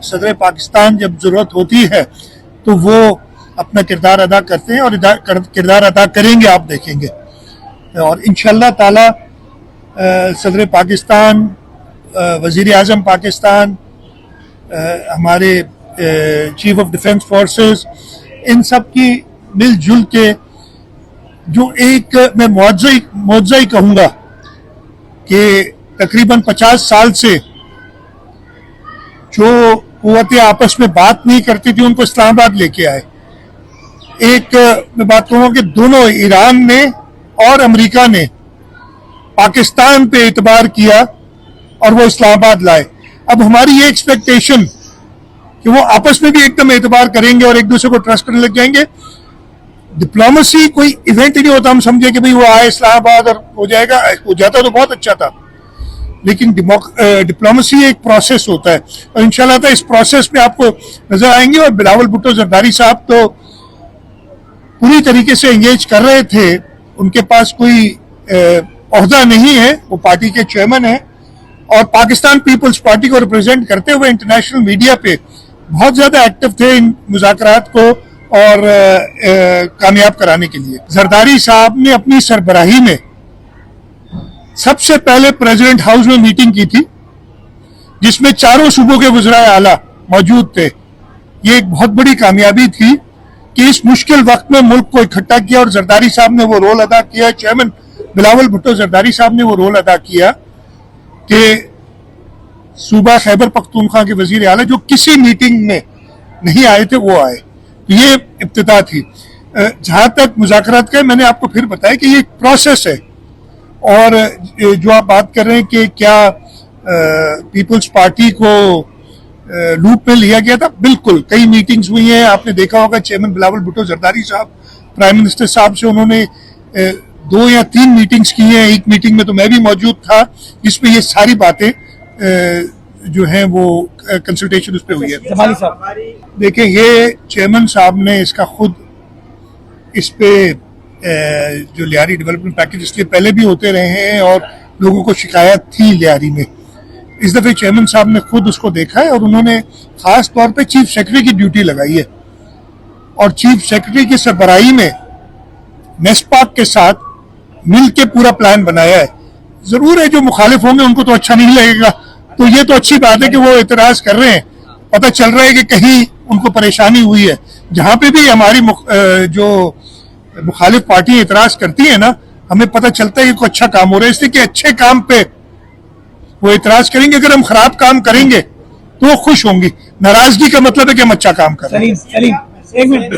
सदर पाकिस्तान जब जरूरत होती है तो वो अपना किरदार अदा करते हैं और किरदार अदा करेंगे, आप देखेंगे। और इंशाअल्लाह ताला सदर पाकिस्तान, वज़ीर आज़म पाकिस्तान, हमारे चीफ ऑफ डिफेंस फोर्सेस, इन सब की मिलजुल के जो एक मैं मुआवजा ही कहूँगा कि तकरीबन 50 साल से जो कुव्वतें आपस में बात नहीं करती थी उनको इस्लामाबाद लेके आए। एक मैं बात कहूँगा कि दोनों, ईरान ने और अमेरिका ने पाकिस्तान पे एतबार किया और वो इस्लामाबाद लाए। अब हमारी ये एक्सपेक्टेशन कि वो आपस में भी एकदम एतबार करेंगे और एक दूसरे को ट्रस्ट करने लग जाएंगे। डिप्लोमेसी कोई इवेंट ही नहीं होता हम समझे कि भाई वो आए इस्लामाबाद और हो जाएगा, हो जाता तो बहुत अच्छा था, लेकिन डिप्लोमेसी एक प्रोसेस होता है और इंशाल्लाह इस प्रोसेस में आपको नजर आएंगे। और बिलावल भुट्टो जरदारी साहब तो पूरी तरीके से एंगेज कर रहे थे, उनके पास कोई ओहदा नहीं है, वो पार्टी के चेयरमैन है और पाकिस्तान पीपल्स पार्टी को रिप्रेजेंट करते हुए इंटरनेशनल मीडिया पे बहुत ज्यादा एक्टिव थे इन मुज़ाकरात को और कामयाब कराने के लिए। जरदारी साहब ने अपनी सरबराही में सबसे पहले प्रेसिडेंट हाउस में मीटिंग की थी जिसमें चारों सूबों के वज़राए आला मौजूद थे। ये एक बहुत बड़ी कामयाबी थी कि इस मुश्किल वक्त में मुल्क को इकट्ठा किया और जरदारी साहब ने वो रोल अदा किया, चेयरमैन बिलावल भुट्टो जरदारी साहब ने वो रोल अदा किया कि सूबा खैबर पख्तूनख्वा के वजीर आला जो किसी मीटिंग में नहीं आए थे वो आए। तो ये इब्तिदा थी। जहां तक मुज़ाकरात का, मैंने आपको फिर बताया कि ये एक प्रोसेस है और जो आप बात कर रहे हैं कि क्या पीपल्स पार्टी को लूप में लिया गया था, बिल्कुल कई मीटिंग्स हुई हैं। आपने देखा होगा चेयरमैन बिलावल भुट्टो जरदारी साहब प्राइम मिनिस्टर साहब से उन्होंने 2 या 3 मीटिंग्स की हैं। एक मीटिंग में तो मैं भी मौजूद था जिसमें ये सारी बातें जो हैं वो कंसल्टेशन उस पर हुई है। देखिए, ये चेयरमैन साहब ने इसका खुद इस पे जो लियारी डेवलपमेंट पैकेज इसलिए पहले भी होते रहे हैं और लोगों को शिकायत थी लियारी में, इस दफे चेयरमैन साहब ने खुद उसको देखा है और उन्होंने खास तौर पे चीफ सेक्रेटरी की ड्यूटी लगाई है और चीफ सेक्रेटरी की सरबराही में नेस्पाक के साथ मिल के पूरा प्लान बनाया है। जरूर है जो मुखालिफ होंगे उनको तो अच्छा नहीं लगेगा, तो ये तो अच्छी बात है कि वो एतराज कर रहे हैं। पता चल रहा है कि कहीं उनको परेशानी हुई है। जहां पे भी हमारी जो मुखालिफ पार्टी एतराज करती है ना, हमें पता चलता है कि कोई अच्छा काम हो रहा है, इसलिए कि अच्छे काम पे वो एतराज करेंगे। अगर हम खराब काम करेंगे तो वो खुश होंगी। नाराजगी का मतलब है कि हम अच्छा काम कर रहे हैं। सलीम, एक मिनट